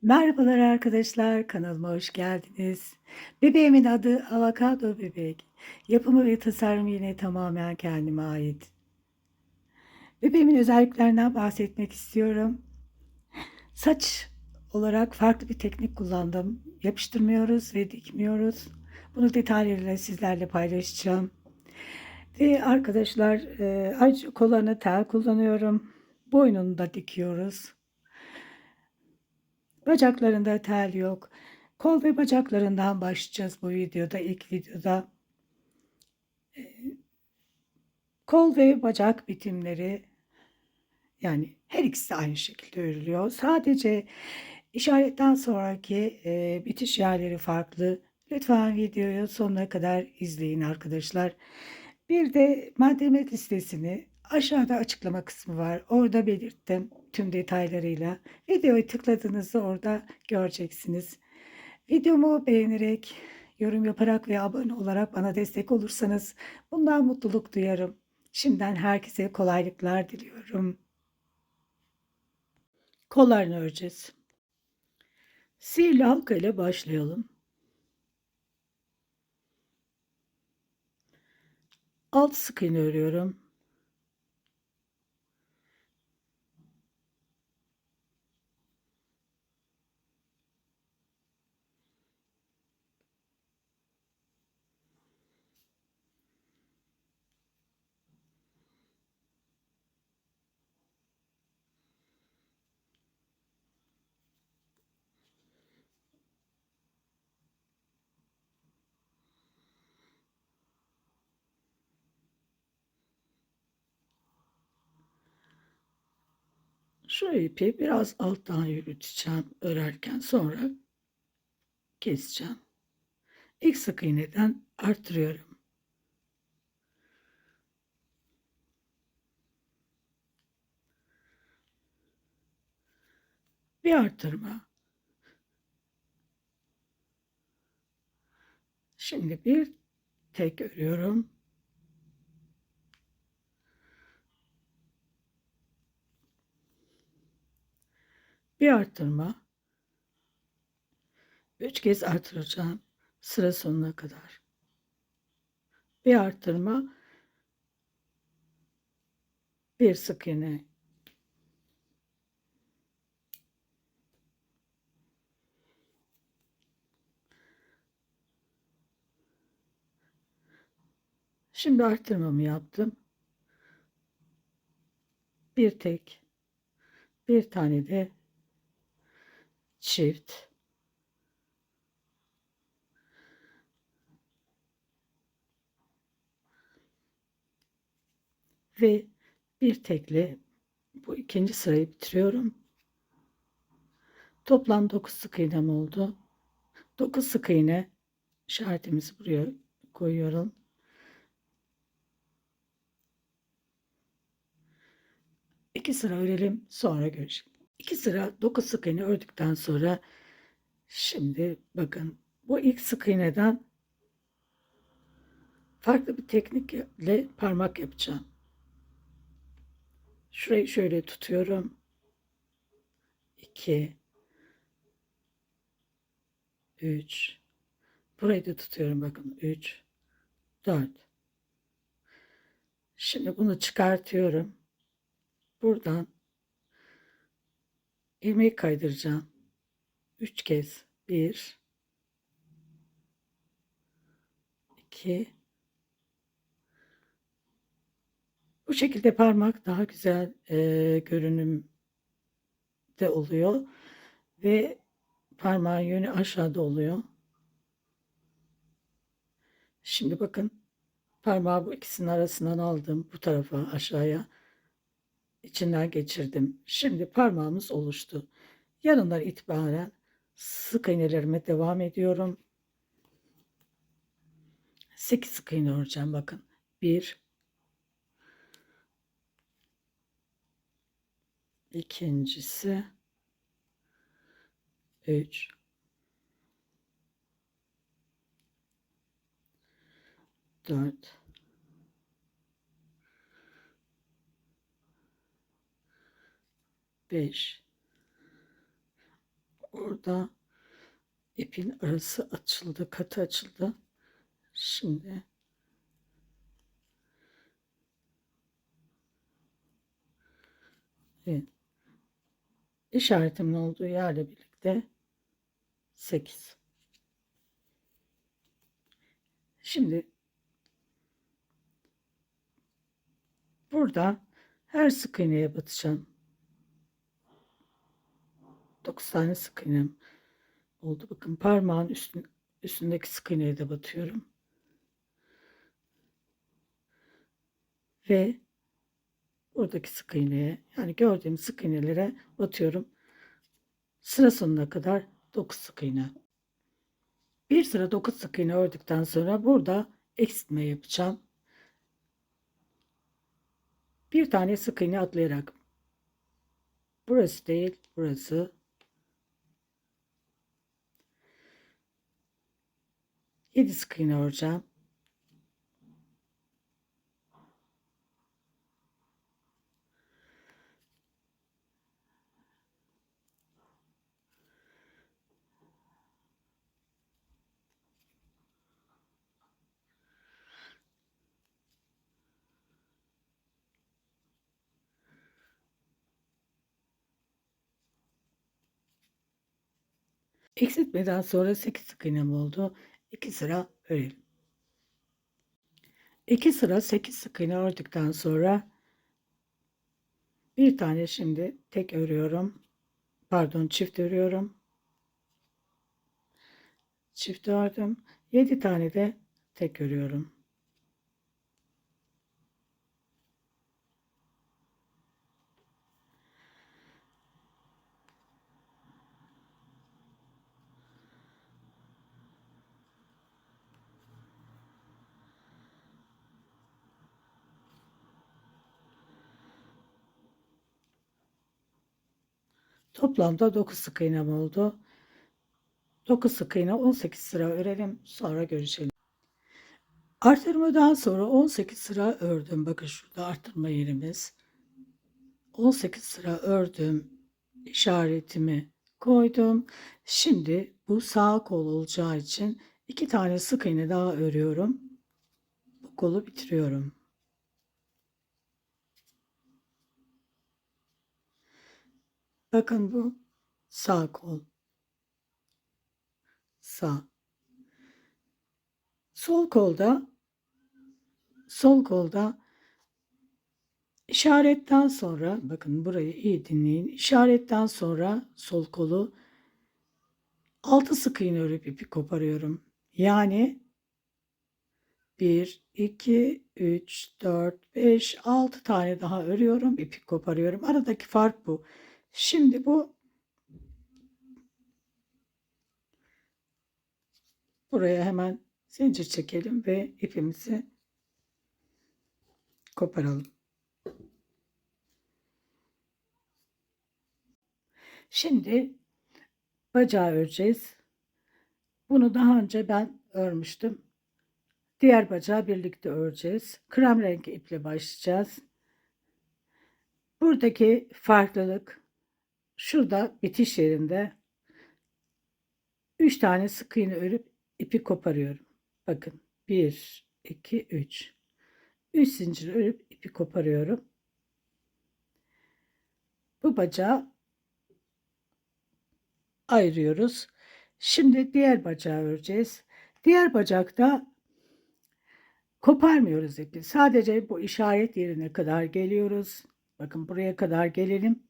Merhabalar arkadaşlar, kanalıma hoş geldiniz. Bebeğimin adı Avokado Bebek. Yapımı ve tasarımı yine tamamen kendime ait. Bebeğimin özelliklerinden bahsetmek istiyorum. Saç olarak farklı bir teknik kullandım. Yapıştırmıyoruz ve dikmiyoruz. Bunu detaylarıyla sizlerle paylaşacağım. Ve arkadaşlar ayrıca kollarına tel kullanıyorum. Boynunu da dikiyoruz. Bacaklarında tel yok. Kol ve bacaklarından başlayacağız bu videoda, ilk videoda. Kol ve bacak bitimleri, yani her ikisi de aynı şekilde örülüyor. Sadece işaretten sonraki bitiş yerleri farklı. Lütfen videoyu sonuna kadar izleyin arkadaşlar. Bir de malzeme listesini aşağıda açıklama kısmı var. Orada belirttim tüm detaylarıyla. Videoyu tıkladığınızda orada göreceksiniz. Videomu beğenerek, yorum yaparak ve abone olarak bana destek olursanız bundan mutluluk duyarım. Şimdiden herkese kolaylıklar diliyorum. Kollarını öreceğiz. Sihirli halka ile başlayalım. Alt sık iğne örüyorum. Şu ipi biraz alttan yürüteceğim örerken, sonra keseceğim. İlk sık iğneden artırıyorum. Bir artırma. Şimdi bir tek örüyorum. Bir artırma. 3 kez artıracağım sıra sonuna kadar. Bir artırma, bir sık iğne. Şimdi artırmamı yaptım. Bir tek, bir tane de çift. Ve bir tekle bu ikinci sırayı bitiriyorum. Toplam 9 sık iğnem oldu. 9 sık iğne işaretimizi buraya koyuyorum. İki sıra örelim, sonra görüşelim. İki sıra 9 sık iğne ördükten sonra şimdi bakın, bu ilk sık iğneden farklı bir teknikle parmak yapacağım. Şurayı şöyle tutuyorum. 2, 3. Burayı da tutuyorum, bakın. 3, 4. Şimdi bunu çıkartıyorum. Buradan ilmeği kaydıracağım. 3 kez. 1, 2. Bu şekilde parmak daha güzel görünümde oluyor. Ve parmağın yönü aşağıda oluyor. Şimdi bakın, parmağı bu ikisinin arasından aldım. Bu tarafa, aşağıya içinden geçirdim. Şimdi parmağımız oluştu. Yanından itibaren sık iğnelerime devam ediyorum. 8 sık iğne öreceğim, bakın. 1, ikincisi 3, 4, 5, Burada ipin arası açıldı, katı açıldı. Şimdi evet, işaretimin olduğu yerle birlikte 8. Şimdi burada her sık iğneye batacağım. 9 tane sık iğnem oldu. Bakın parmağın üstündeki sık iğneye de batıyorum. Ve buradaki sık iğneye, yani gördüğüm sık iğnelere batıyorum. Sıra sonuna kadar 9 sık iğne. Bir sıra 9 sık iğne ördükten sonra burada eksiltme yapacağım. Bir tane sık iğne atlayarak, burası değil burası, 7 sık iğne öreceğim. Eksiltmeden sonra 8 sık iğnem oldu. 2 sıra örelim. 2 sıra 8 sık iğne ördükten sonra bir tane şimdi tek örüyorum. Pardon, çift örüyorum. Çift ördüm. 7 tane de tek örüyorum. Toplamda 9 sık iğnem oldu. 9 sık iğne 18 sıra örelim. Sonra görüşelim. Artırmadan sonra 18 sıra ördüm. Bakın şurada artırma yerimiz. 18 sıra ördüm. İşaretimi koydum. Şimdi bu sağ kol olacağı için 2 tane sık iğne daha örüyorum. Bu kolu bitiriyorum. Bakın bu sağ kol. Sağ. Sol kolda işaretten sonra, bakın burayı iyi dinleyin. İşaretten sonra sol kolu 6 sık iğne örüp ipi koparıyorum. Yani 1, 2, 3, 4, 5, 6 tane daha örüyorum. İpi koparıyorum. Aradaki fark bu. Şimdi buraya hemen zincir çekelim ve ipimizi koparalım. Şimdi bacağı öreceğiz. Bunu daha önce ben örmüştüm. Diğer bacağı birlikte öreceğiz. Krem rengi iple başlayacağız. Buradaki farklılık şurada bitiş yerinde 3 tane sık iğne örüp ipi koparıyorum. Bakın 1, 2, 3. 3 zincir örüp ipi koparıyorum. Bu bacağı ayırıyoruz. Şimdi diğer bacağı öreceğiz. Diğer bacakta koparmıyoruz ipi. Sadece bu işaret yerine kadar geliyoruz. Bakın buraya kadar gelelim.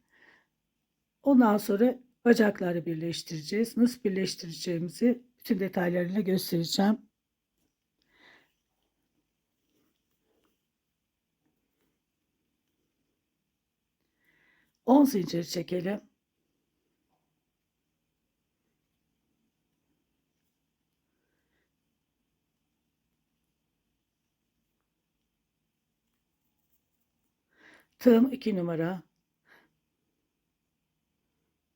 Ondan sonra bacakları birleştireceğiz. Nasıl birleştireceğimizi bütün detaylarıyla göstereceğim. 10 zincir çekelim. Tığım 2 numara.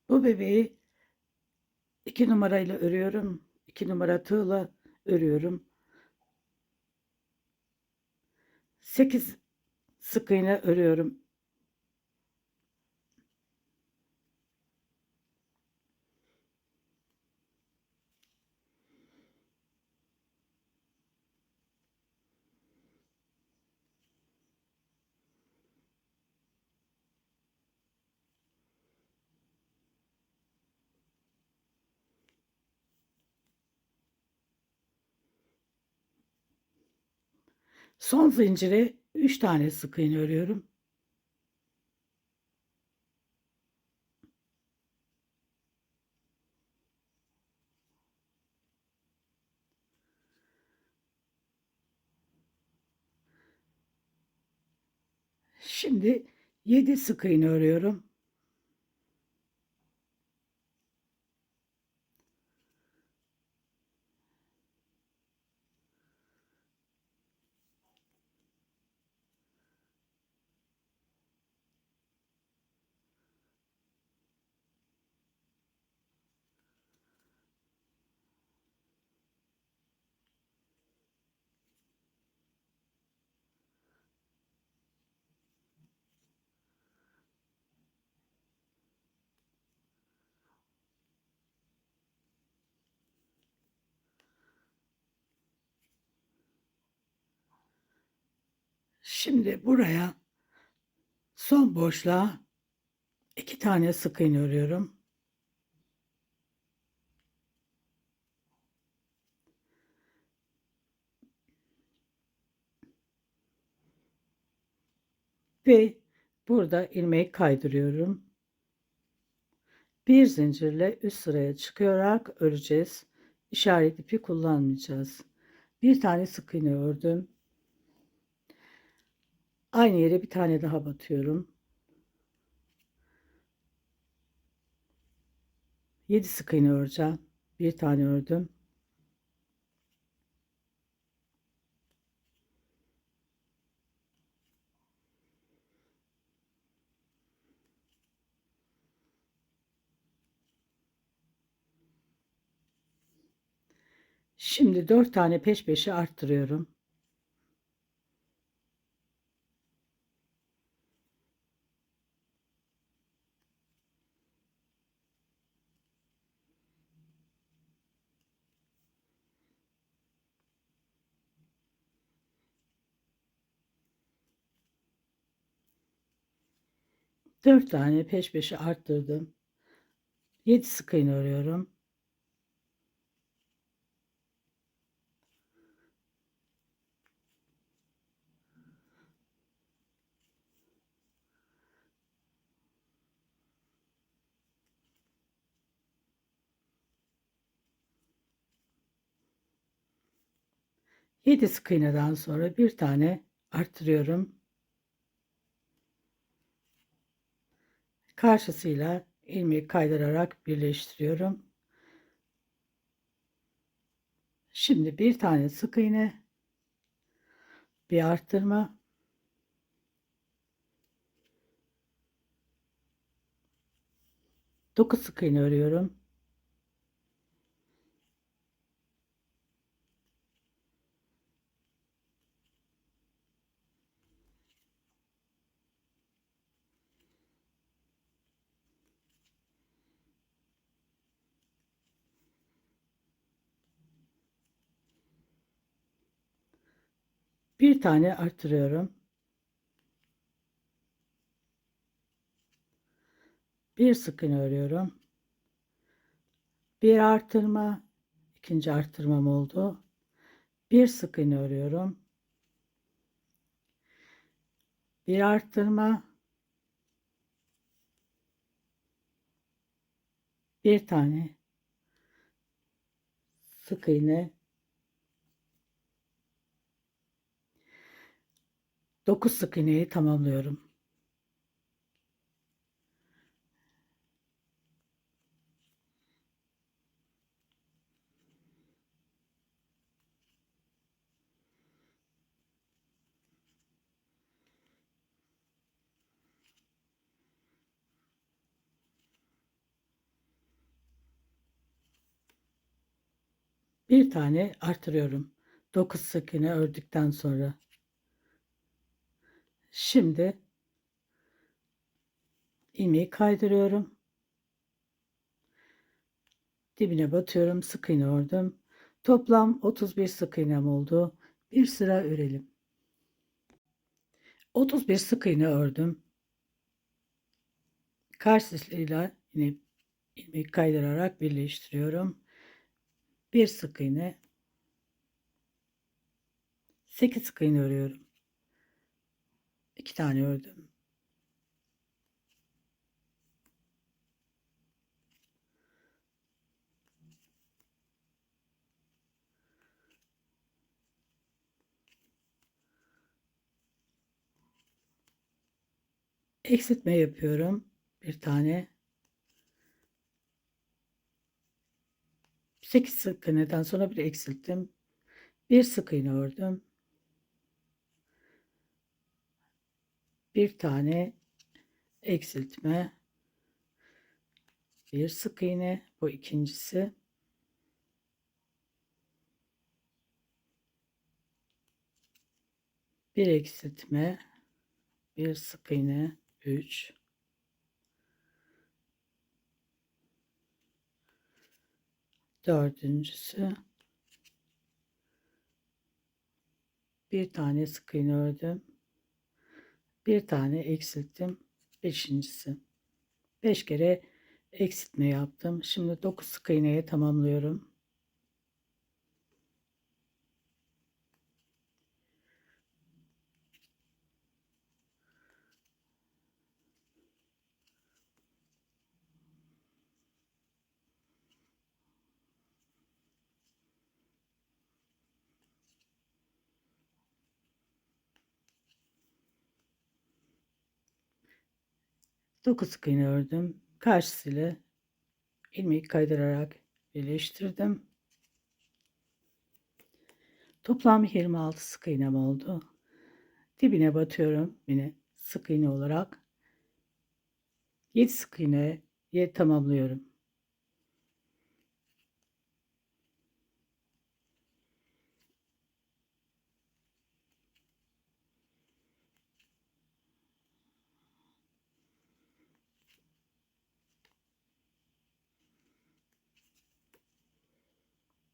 Bu bebeği 2 numarayla örüyorum. 2 numara tığla örüyorum. 8 sık iğne örüyorum. Son zincire 3 tane sık iğne örüyorum. Şimdi 7 sık iğne örüyorum. Şimdi buraya son boşluğa 2 tane sık iğne örüyorum. Ve burada ilmeği kaydırıyorum. Bir zincirle üst sıraya çıkarak öreceğiz. İşaret ipi kullanmayacağız. Bir tane sık iğne ördüm. Aynı yere bir tane daha batıyorum. 7 sık iğne öreceğim. Bir tane ördüm. Şimdi 4 tane peş peşe arttırıyorum. Dört tane peş peşe arttırdım. 7 sık iğne örüyorum. Yedi sık iğneden sonra bir tane arttırıyorum. Karşısıyla ilmeği kaydırarak birleştiriyorum. Şimdi bir tane sık iğne, bir arttırma, 9 sık iğne örüyorum. Bir tane arttırıyorum. Bir sık iğne örüyorum. Bir arttırma, ikinci arttırmam oldu. Bir sık iğne örüyorum. Bir arttırma, bir tane sık iğne, 9 sık iğneyi tamamlıyorum. Bir tane artırıyorum. 9 sık iğne ördükten sonra. Şimdi ilmeği kaydırıyorum. Dibine batıyorum. Sık iğne ördüm. Toplam 31 sık iğnem oldu. Bir sıra örelim. 31 sık iğne ördüm. Karşısıyla yine ilmeği kaydırarak birleştiriyorum. Bir sık iğne, 8 sık iğne örüyorum. 2 tane ördüm. Eksiltme yapıyorum. Bir tane. 8 sık iğneden sonra bir eksilttim. Bir sık iğne ördüm. Bir tane eksiltme. Bir sık iğne. Bu ikincisi. Bir eksiltme. Bir sık iğne. 3. Dördüncüsü. Bir tane sık iğne ördüm. Bir tane eksilttim. Beşincisi. 5 kere eksiltme yaptım. Şimdi 9 sık iğneye tamamlıyorum. Dokuz sık iğne ördüm. Karşısıyla ilmeği kaydırarak birleştirdim. Toplam 26 sık iğnem oldu. Dibine batıyorum yine sık iğne olarak. 7 sık iğneye tamamlıyorum.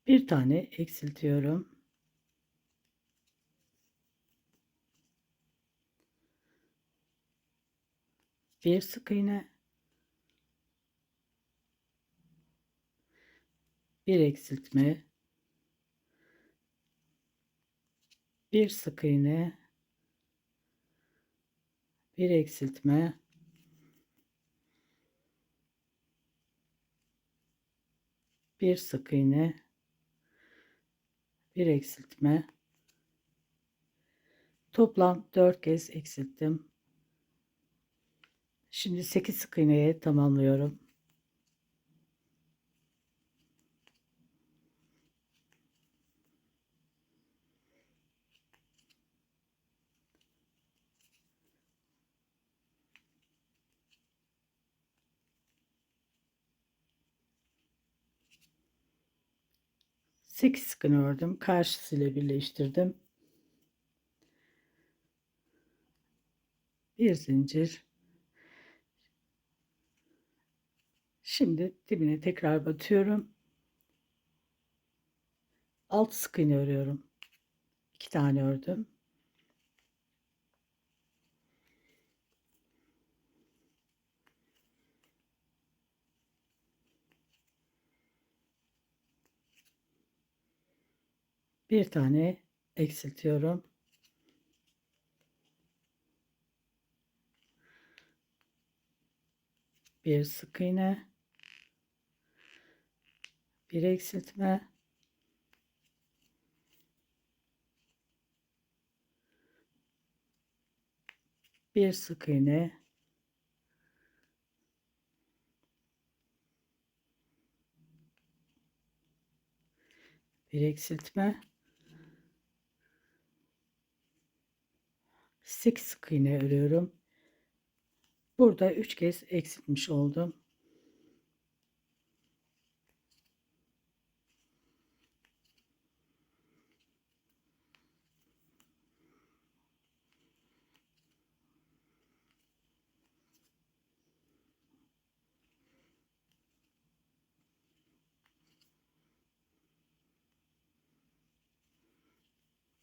Bir tane eksiltiyorum. Bir sık iğne, bir eksiltme, bir sık iğne, bir eksiltme, bir sık iğne, bir eksiltme. Toplam 4 kez eksilttim. Şimdi 8 sık iğneye tamamlıyorum. Sekiz sık iğne ördüm. Karşısıyla birleştirdim. Bir zincir. Şimdi dibine tekrar batıyorum. 6 sık iğne örüyorum. 2 tane ördüm. Bir tane eksiltiyorum. Bir sık iğne, bir eksiltme, bir sık iğne, bir eksiltme, 8 sık iğne örüyorum. Burada 3 kez eksiltmiş oldum.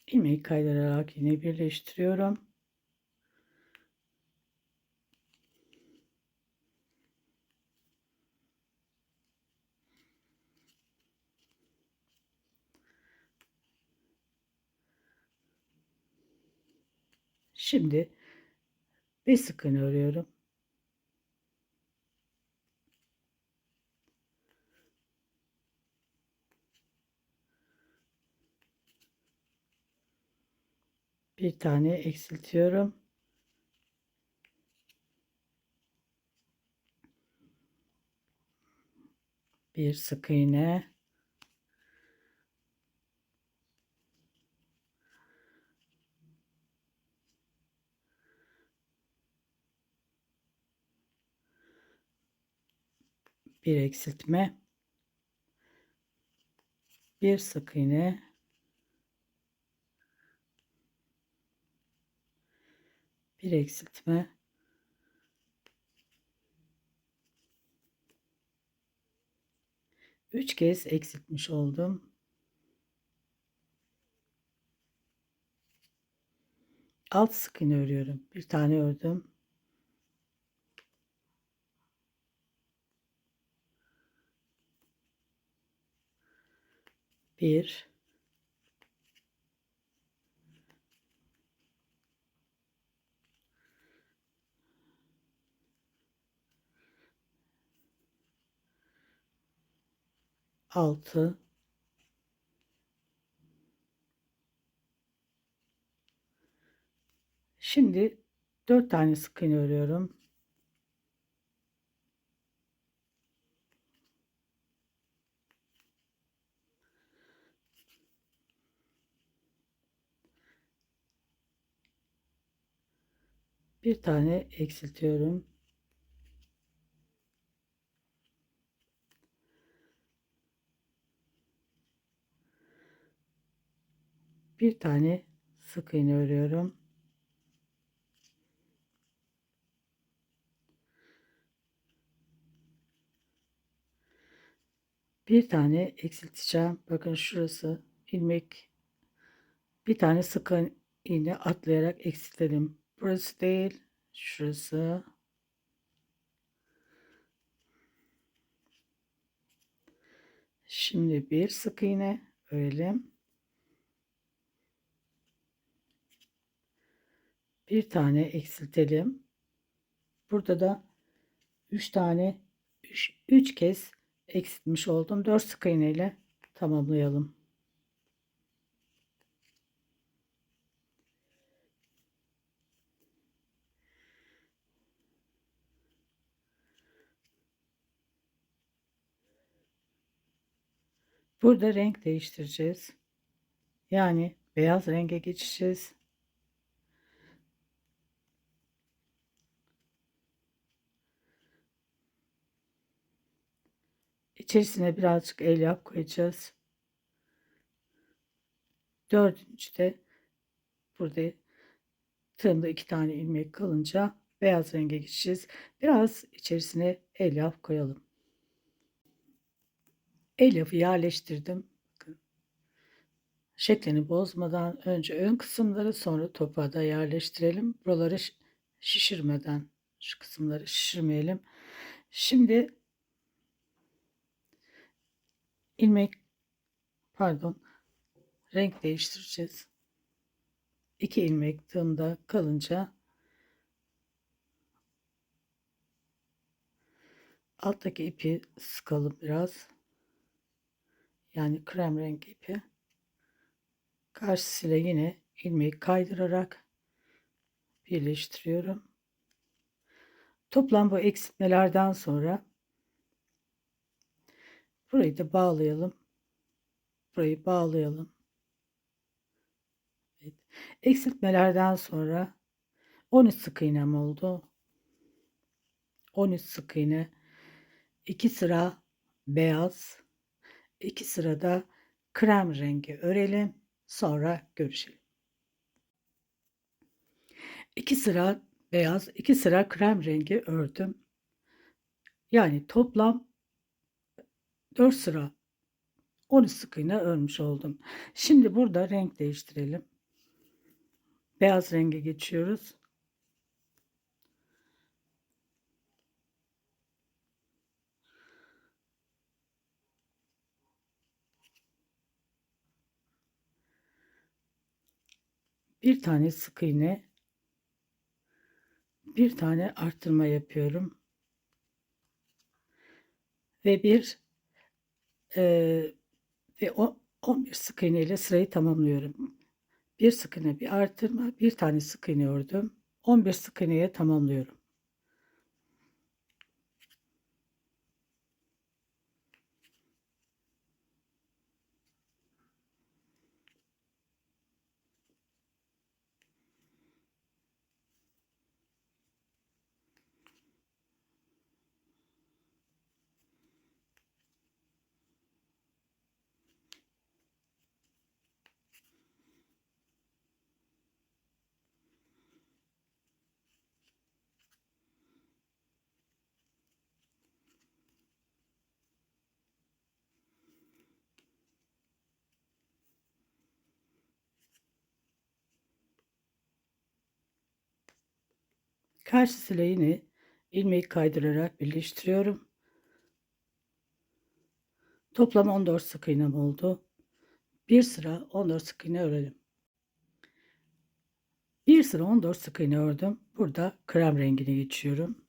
İlmeği kaydırarak yine birleştiriyorum. Şimdi bir sık iğne örüyorum. Bir tane eksiltiyorum. Bir sık iğne. Bir eksiltme. Bir sık iğne. Bir eksiltme. Üç kez eksiltmiş oldum. Alt sık iğne örüyorum. Bir tane ördüm. Bir, 6, şimdi 4 tane sık iğne örüyorum. Bir tane eksiltiyorum. Bir tane sık iğne örüyorum. Bir tane eksilteceğim. Bakın şurası ilmek. Bir tane sık iğne atlayarak eksiltelim. Burası değil, şurası. Şimdi bir sık iğne örelim. Bir tane eksiltelim. Burada da 3 tane 3 kez eksiltmiş oldum. 4 sık iğne ile tamamlayalım. Burada renk değiştireceğiz. Yani beyaz renge geçeceğiz. İçerisine birazcık elyaf koyacağız. Dördüncüde burada tığımda 2 tane ilmek kalınca beyaz renge geçeceğiz. Biraz içerisine elyaf koyalım. Elyafı yerleştirdim. Bakın, şeklini bozmadan önce ön kısımları, sonra topağı da yerleştirelim. Buraları şişirmeden, şu kısımları şişirmeyelim. Şimdi ilmek pardon renk değiştireceğiz. 2 ilmek tığımda kalınca alttaki ipi sıkalım biraz. Yani krem renk ipi. Karşısıyla yine ilmeği kaydırarak birleştiriyorum. Toplam bu eksiltmelerden sonra burayı da bağlayalım. Burayı bağlayalım. Evet. Eksiltmelerden sonra 13 sık iğnem oldu. 13 sık iğne, 2 sıra beyaz, 2 sırada krem rengi örelim. Sonra görüşelim. 2 sıra beyaz, 2 sıra krem rengi ördüm. Yani toplam 4 sıra 13 sık iğne örmüş oldum. Şimdi burada renk değiştirelim. Beyaz renge geçiyoruz. Bir tane sık iğne, bir tane arttırma yapıyorum ve bir ve 11 sık iğne ile sırayı tamamlıyorum. Bir sık iğne, bir artırma, bir tane sık iğne ördüm. 11 sık iğneye tamamlıyorum. Karşısıyla yine ilmeği kaydırarak birleştiriyorum. Toplam 14 sık iğnem oldu. Bir sıra 14 sık iğne örelim. Bir sıra 14 sık iğne ördüm. Burada krem rengine geçiyorum.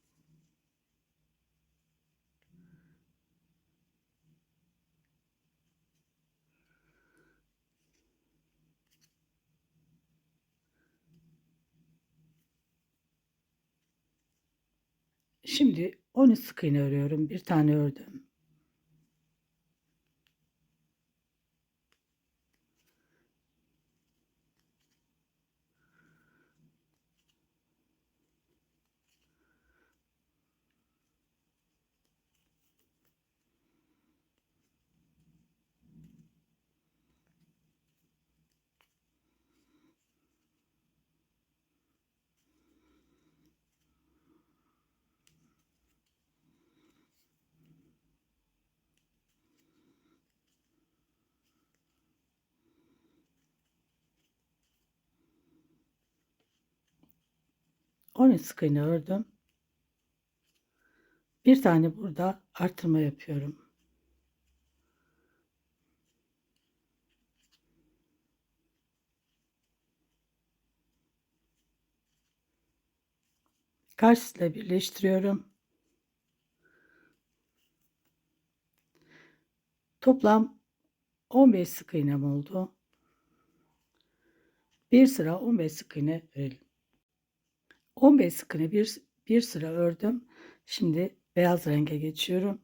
Şimdi 13 sık iğne örüyorum. Bir tane ördüm. On üç sık iğne ördüm. Bir tane burada artırma yapıyorum. Karşısıyla birleştiriyorum. Toplam 15 sık iğnem oldu. Bir sıra 15 sık iğne örelim. 15 sık iğne bir sıra ördüm. Şimdi beyaz renge geçiyorum.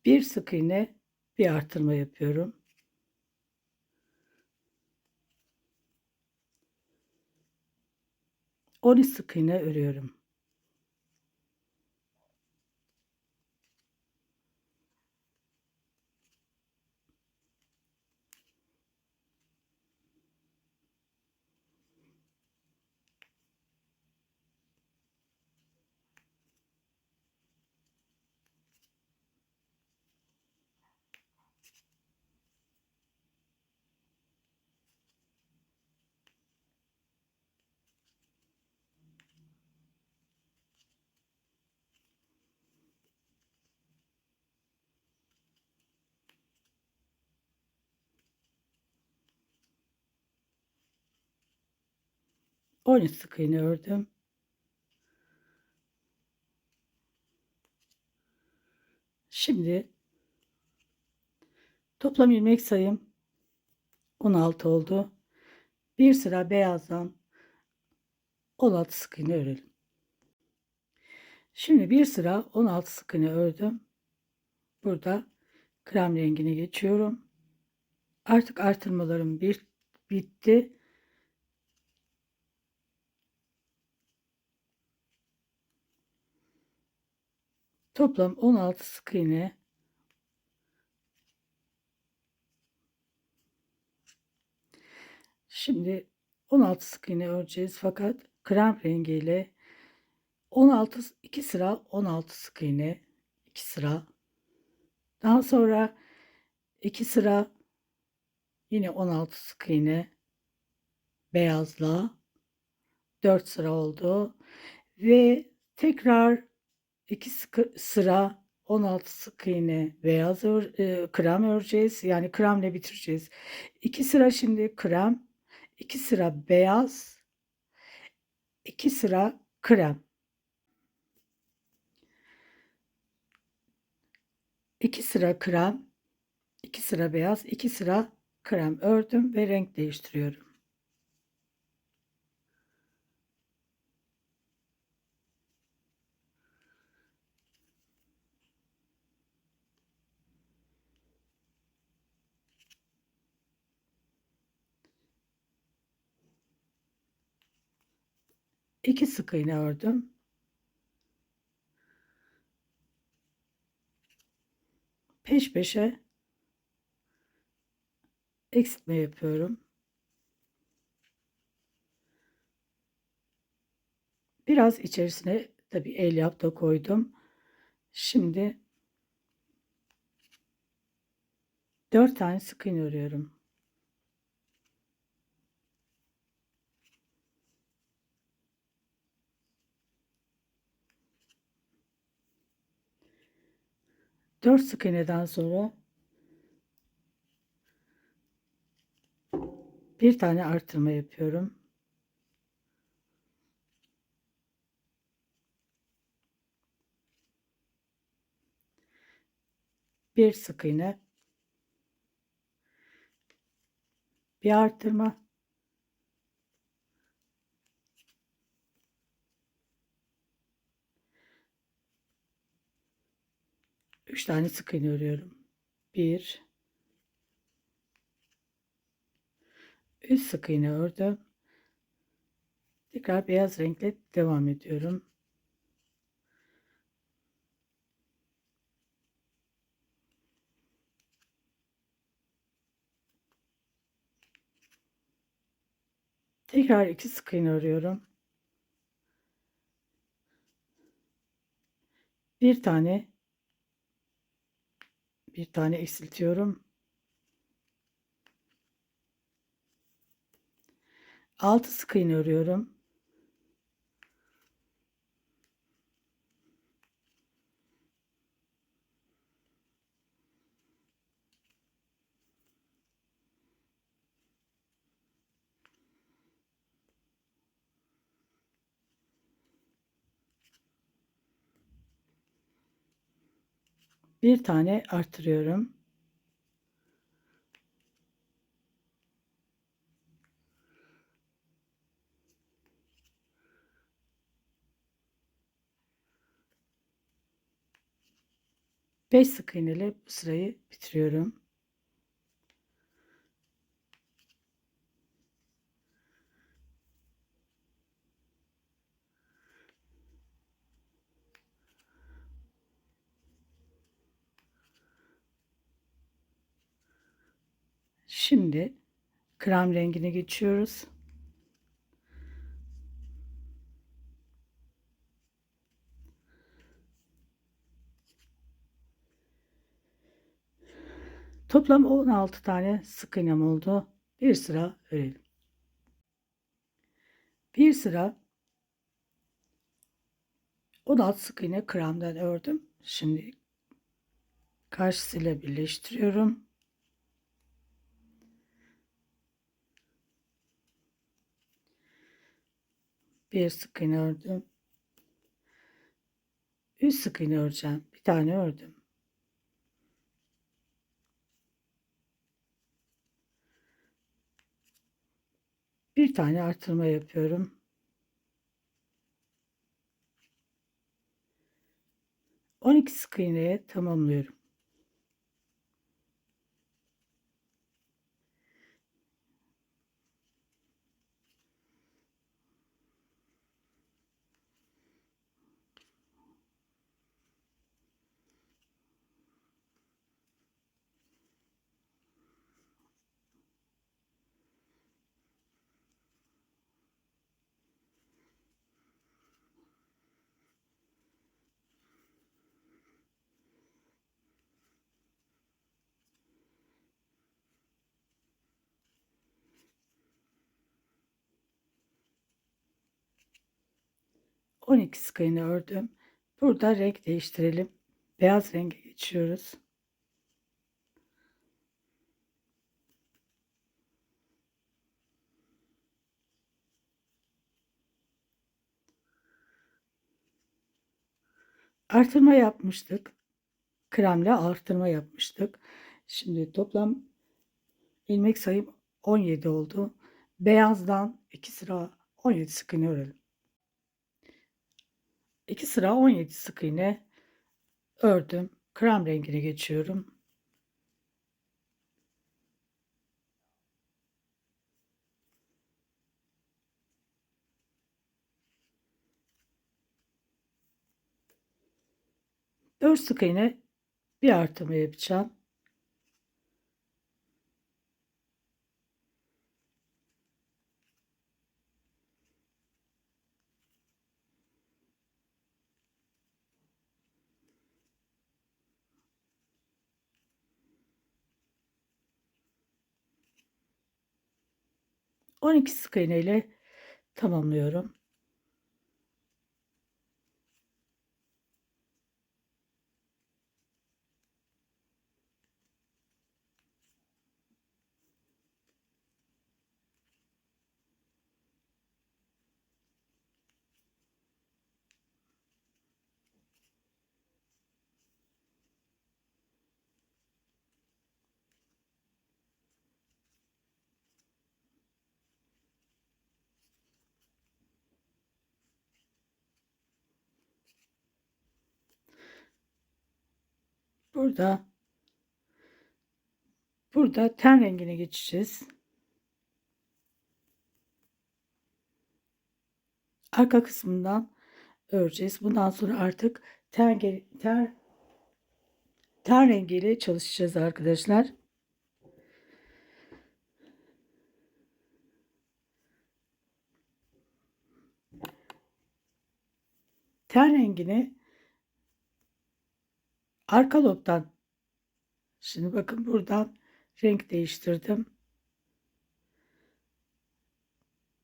Bir sık iğne, bir artırma yapıyorum. On üç sık iğne örüyorum. On üç sık iğne ördüm. Şimdi toplam ilmek sayım 16 oldu. Bir sıra beyazdan 16 sık iğne örelim. Şimdi bir sıra 16 sık iğne ördüm. Burada krem rengine geçiyorum. Artık artırmalarım bitti. Toplam 16 sık iğne. Şimdi 16 sık iğne öreceğiz fakat krem rengiyle 2 sıra 16 sık iğne, 2 sıra. Daha sonra 2 sıra Yine 16 sık iğne beyazla 4 sıra oldu ve tekrar 2 sıra 16 sık iğne beyaz krem öreceğiz. Yani kremle bitireceğiz. 2 sıra şimdi krem, 2 sıra beyaz, 2 sıra krem. 2 sıra krem, 2 sıra beyaz, 2 sıra krem ördüm ve renk değiştiriyorum. İki sık iğne ördüm. Peş peşe eksiltme yapıyorum. Biraz içerisine tabii elyaf da koydum. Şimdi 4 tane sık iğne örüyorum. Dört sık iğneden sonra bir tane artırma yapıyorum. Bir sık iğne, bir artırma, üç tane sık iğne örüyorum. Bir, üç sık iğne ördüm. Tekrar beyaz renkle devam ediyorum. Tekrar iki sık iğne örüyorum. Bir tane eksiltiyorum. 6 sık iğne örüyorum. Bir tane artırıyorum. Beş sık iğne ile bu sırayı bitiriyorum. Şimdi krem rengine geçiyoruz. Toplam 16 tane sık iğnem oldu. Bir sıra örelim. Bir sıra 16 sık iğne kremden ördüm. Şimdi karşısıyla birleştiriyorum. Bir sık iğne ördüm. 3 sık iğne öreceğim. Bir tane ördüm. Bir tane artırma yapıyorum. 12 sık iğneye tamamlıyorum. 12 sık iğne ördüm. Burada renk değiştirelim. Beyaz renge geçiyoruz. Artırma yapmıştık. Kremle artırma yapmıştık. Şimdi toplam ilmek sayım 17 oldu. Beyazdan 2 sıra 17 sık iğne örelim. 2 sıra 17 sık iğne ördüm. Krem rengine geçiyorum. Dört sık iğne bir artırma yapacağım. On iki sık iğne ile tamamlıyorum. Burada ten rengine geçeceğiz. Arka kısmından öreceğiz. Bundan sonra artık ten rengiyle çalışacağız arkadaşlar. Ten rengini arka lobdan, şimdi bakın buradan renk değiştirdim.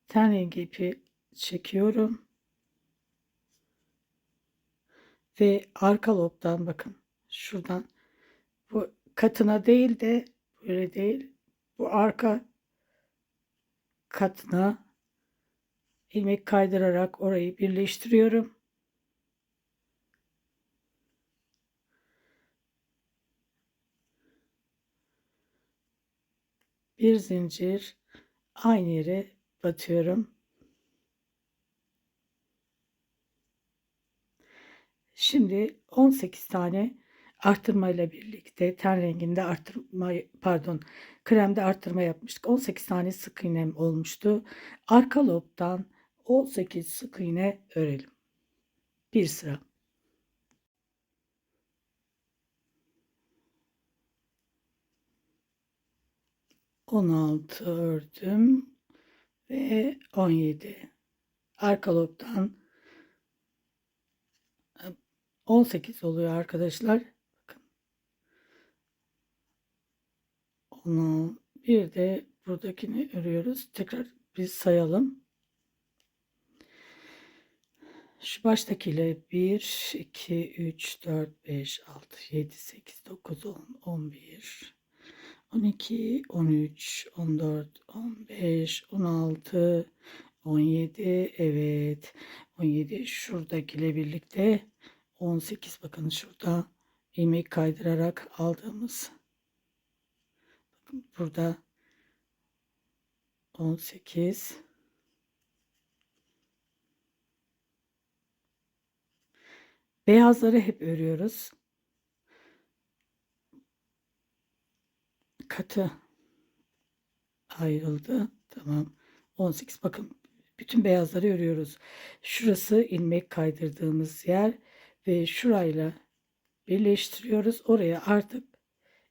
Ten rengi ipi çekiyorum ve arka lobdan bakın şuradan, bu katına değil de böyle değil, bu arka katına ilmek kaydırarak orayı birleştiriyorum. Bir zincir aynı yere batıyorum. Şimdi 18 tane arttırma ile birlikte ten renginde arttırma, pardon, kremde arttırma yapmıştık. 18 tane sık iğnem olmuştu. Arka lobdan 18 sık iğne örelim. Bir sıra. 16 ördüm ve 17. Arka lobdan 18 oluyor arkadaşlar. Bakın. Onu bir de buradakini örüyoruz. Tekrar biz sayalım. Şu baştakiyle 1, 2, 3, 4, 5, 6, 7, 8, 9, 10, 11, 12, 13, 14, 15, 16, 17, evet. 17 şuradakiyle birlikte 18, bakın şurada ilmek kaydırarak aldığımız, bakın burada 18. Beyazları hep örüyoruz. Katı ayrıldı. Tamam. 18, bakın bütün beyazları örüyoruz. Şurası ilmek kaydırdığımız yer ve şurayla birleştiriyoruz. Oraya artık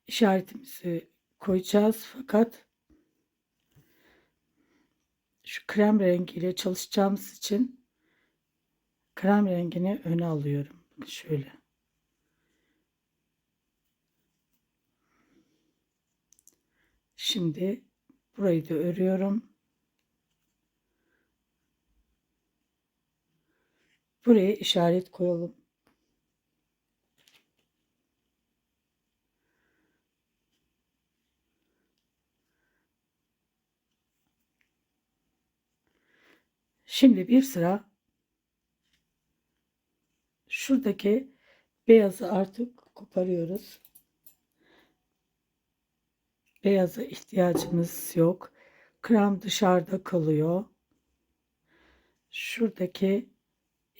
işaretimizi koyacağız. Fakat şu krem rengiyle çalışacağımız için krem rengini öne alıyorum. Şöyle. Şimdi burayı da örüyorum. Buraya işaret koyalım. Şimdi bir sıra şuradaki beyazı artık koparıyoruz. Beyaza ihtiyacımız yok. Krem dışarıda kalıyor. Şuradaki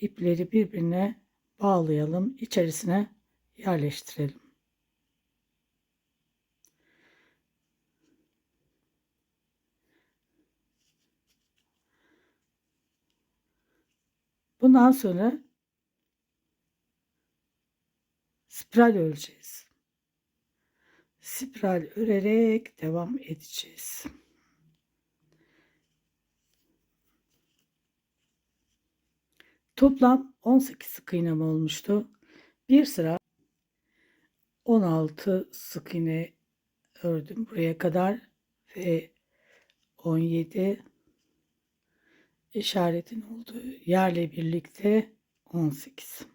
ipleri birbirine bağlayalım. İçerisine yerleştirelim. Bundan sonra spiral öreceğiz. Spiral örerek devam edeceğiz. Toplam 18 sık iğnem olmuştu. Bir sıra 16 sık iğne ördüm buraya kadar ve 17 işaretin olduğu yerle birlikte 18.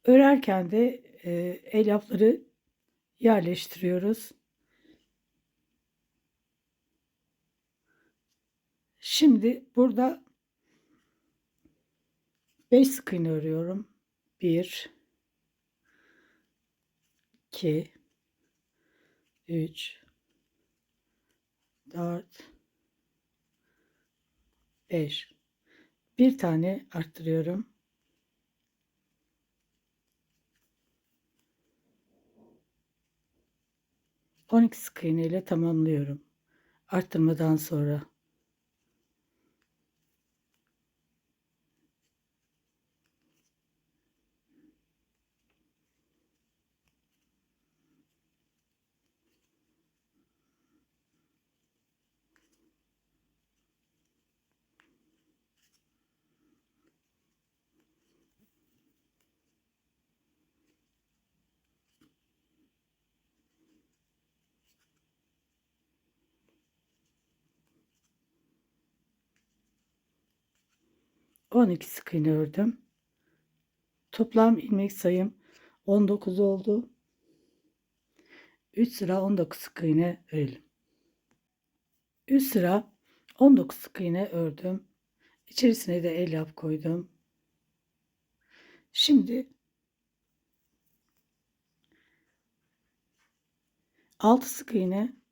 Örerken de elyafları yerleştiriyoruz. Şimdi burada 5 sık iğne örüyorum. 1 2 3 4 5. Bir tane arttırıyorum. 12 sık iğne ile tamamlıyorum. Arttırmadan sonra. On iki sık iğne ördüm. Toplam ilmek sayım 19 oldu. 3 sıra 19 sık iğne örelim. 3 sıra 19 sık iğne ördüm. İçerisine de elyaf koydum. Şimdi 6 sık iğne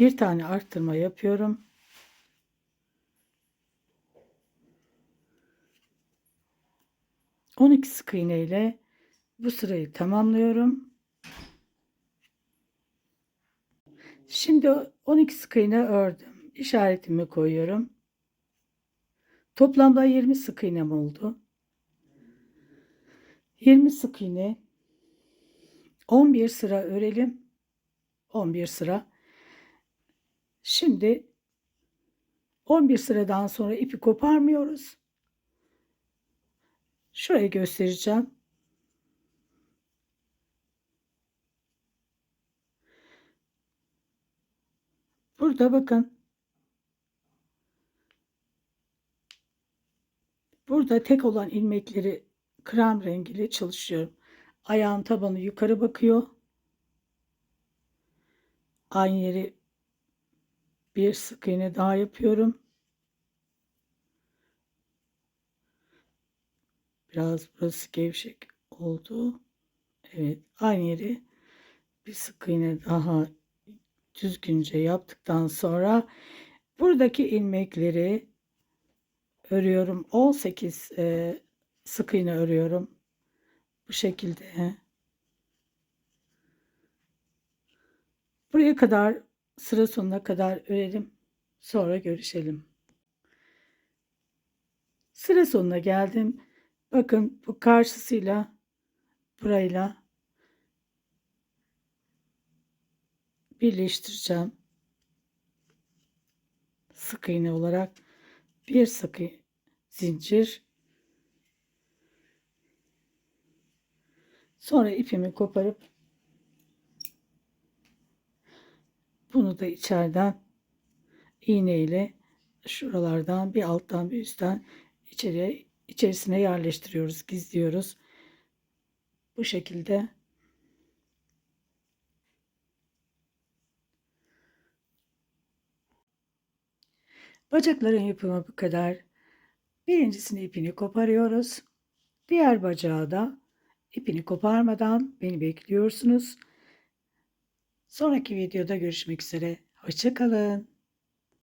bir tane arttırma yapıyorum. 12 sık iğne ile bu sırayı tamamlıyorum. Şimdi 12 sık iğne ördüm. İşaretimi koyuyorum. Toplamda 20 sık iğnem oldu. 20 sık iğne 11 sıra örelim. 11 sıra. Şimdi 11 sıradan sonra ipi koparmıyoruz. Şurayı göstereceğim. Burada bakın. Burada tek olan ilmekleri krem rengiyle çalışıyorum. Ayağın tabanı yukarı bakıyor. Aynı yeri bir sık iğne daha yapıyorum. Biraz burası gevşek oldu. Evet, aynı yeri bir sık iğne daha düzgünce yaptıktan sonra buradaki ilmekleri örüyorum. 18 sık iğne örüyorum. Bu şekilde. Buraya kadar sıra sonuna kadar örelim. Sonra görüşelim. Sıra sonuna geldim. Bakın bu karşısıyla burayla birleştireceğim. Sık iğne olarak bir sık zincir Sonra ipimi koparıp bunu da içeriden iğneyle şuralardan bir alttan bir üstten içerisine yerleştiriyoruz, gizliyoruz. Bu şekilde bacakların yapımı bu kadar. Birincisini ipini koparıyoruz. Diğer bacağı da ipini koparmadan beni bekliyorsunuz. Sonraki videoda görüşmek üzere. Hoşça kalın.